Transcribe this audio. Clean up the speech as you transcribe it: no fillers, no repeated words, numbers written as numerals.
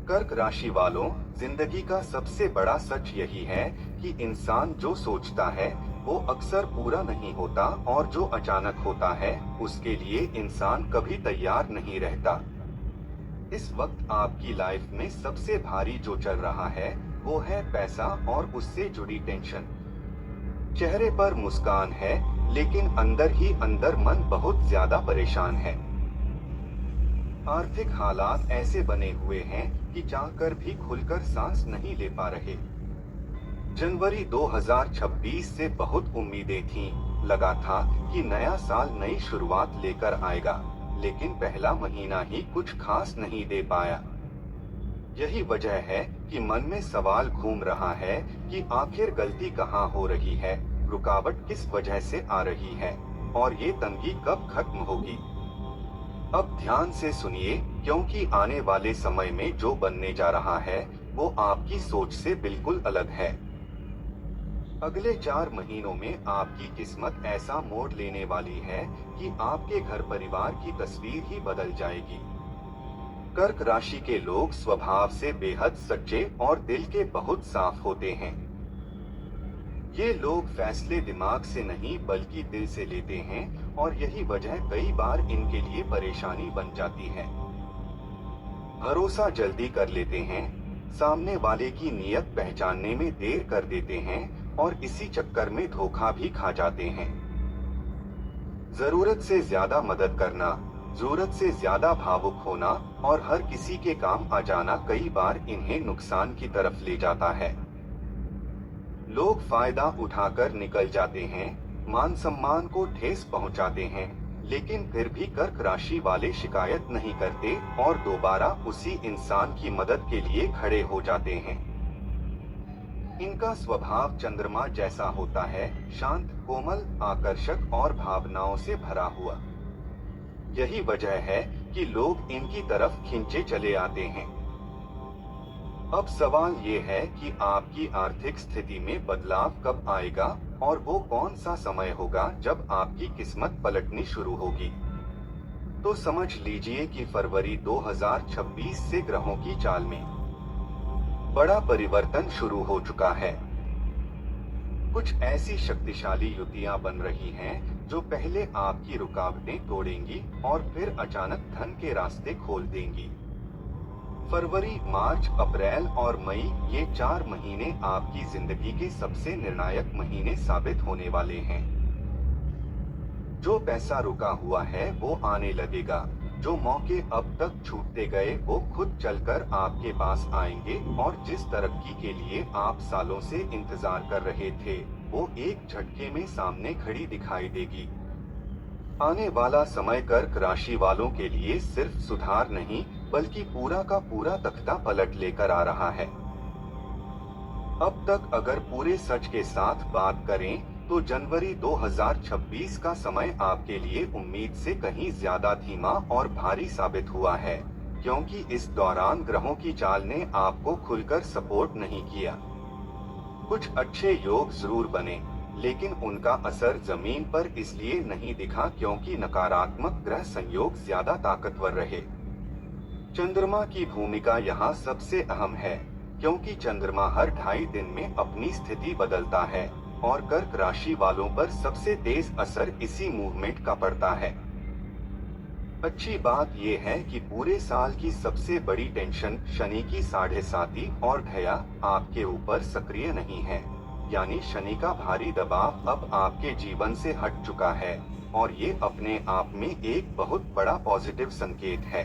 कर्क राशि वालों, जिंदगी का सबसे बड़ा सच यही है कि इंसान जो सोचता है वो अक्सर पूरा नहीं होता, और जो अचानक होता है उसके लिए इंसान कभी तैयार नहीं रहता। इस वक्त आपकी लाइफ में सबसे भारी जो चल रहा है वो है पैसा और उससे जुड़ी टेंशन। चेहरे पर मुस्कान है, लेकिन अंदर ही अंदर मन बहुत ज्यादा परेशान है। आर्थिक हालात ऐसे बने हुए हैं कि चाहकर भी खुलकर सांस नहीं ले पा रहे। जनवरी 2026 से बहुत उम्मीदें थीं, लगा था कि नया साल नई शुरुआत लेकर आएगा, लेकिन पहला महीना ही कुछ खास नहीं दे पाया। यही वजह है कि मन में सवाल घूम रहा है कि आखिर गलती कहाँ हो रही है, रुकावट किस वजह से आ रही है, और ये तंगी कब खत्म होगी। अब ध्यान से सुनिए, क्योंकि आने वाले समय में जो बनने जा रहा है वो आपकी सोच से बिल्कुल अलग है। अगले 4 महीनों में आपकी किस्मत ऐसा मोड़ लेने वाली है कि आपके घर परिवार की तस्वीर ही बदल जाएगी। कर्क राशि के लोग स्वभाव से बेहद सच्चे और दिल के बहुत साफ होते हैं। ये लोग फैसले दिमाग से नहीं बल्कि दिल से लेते हैं, और यही वजह कई बार इनके लिए परेशानी बन जाती है। भरोसा जल्दी कर लेते हैं, सामने वाले की नियत पहचानने में देर कर देते हैं, और इसी चक्कर में धोखा भी खा जाते हैं। जरूरत से ज्यादा मदद करना, जरूरत से ज्यादा भावुक होना और हर किसी के काम आ जाना कई बार इन्हें नुकसान की तरफ ले जाता है। लोग फायदा उठाकर निकल जाते हैं, मान सम्मान को ठेस पहुंचाते हैं, लेकिन फिर भी कर्क राशि वाले शिकायत नहीं करते और दोबारा उसी इंसान की मदद के लिए खड़े हो जाते हैं। इनका स्वभाव चंद्रमा जैसा होता है, शांत, कोमल, आकर्षक और भावनाओं से भरा हुआ। यही वजह है कि लोग इनकी तरफ खींचे चले आते हैं। अब सवाल ये है कि आपकी आर्थिक स्थिति में बदलाव कब आएगा, और वो कौन सा समय होगा जब आपकी किस्मत पलटनी शुरू होगी। तो समझ लीजिए कि फरवरी 2026 से ग्रहों की चाल में बड़ा परिवर्तन शुरू हो चुका है। कुछ ऐसी शक्तिशाली युतियां बन रही हैं जो पहले आपकी रुकावटें तोड़ेंगी और फिर अचानक धन के रास्ते खोल देंगी। फरवरी, मार्च, अप्रैल और मई, ये 4 महीने आपकी जिंदगी के सबसे निर्णायक महीने साबित होने वाले हैं। जो पैसा रुका हुआ है वो आने लगेगा, जो मौके अब तक छूटते गए वो खुद चलकर आपके पास आएंगे, और जिस तरक्की के लिए आप सालों से इंतजार कर रहे थे वो एक झटके में सामने खड़ी दिखाई देगी। आने वाला समय कर्क राशि वालों के लिए सिर्फ सुधार नहीं बल्कि पूरा का पूरा तख्ता पलट लेकर आ रहा है। अब तक अगर पूरे सच के साथ बात करें तो जनवरी 2026 का समय आपके लिए उम्मीद से कहीं ज्यादा धीमा और भारी साबित हुआ है, क्योंकि इस दौरान ग्रहों की चाल ने आपको खुलकर सपोर्ट नहीं किया। कुछ अच्छे योग जरूर बने, लेकिन उनका असर जमीन पर इसलिए नहीं दिखा क्योंकि नकारात्मक ग्रह संयोग ज्यादा ताकतवर रहे। चंद्रमा की भूमिका यहाँ सबसे अहम है, क्योंकि चंद्रमा हर 2.5 दिन में अपनी स्थिति बदलता है, और कर्क राशि वालों पर सबसे तेज असर इसी मूवमेंट का पड़ता है। अच्छी बात यह है कि पूरे साल की सबसे बड़ी टेंशन शनि की 7.5 और ढया आपके ऊपर सक्रिय नहीं है, यानी शनि का भारी दबाव अब आपके जीवन से हट चुका है, और ये अपने आप में एक बहुत बड़ा पॉजिटिव संकेत है।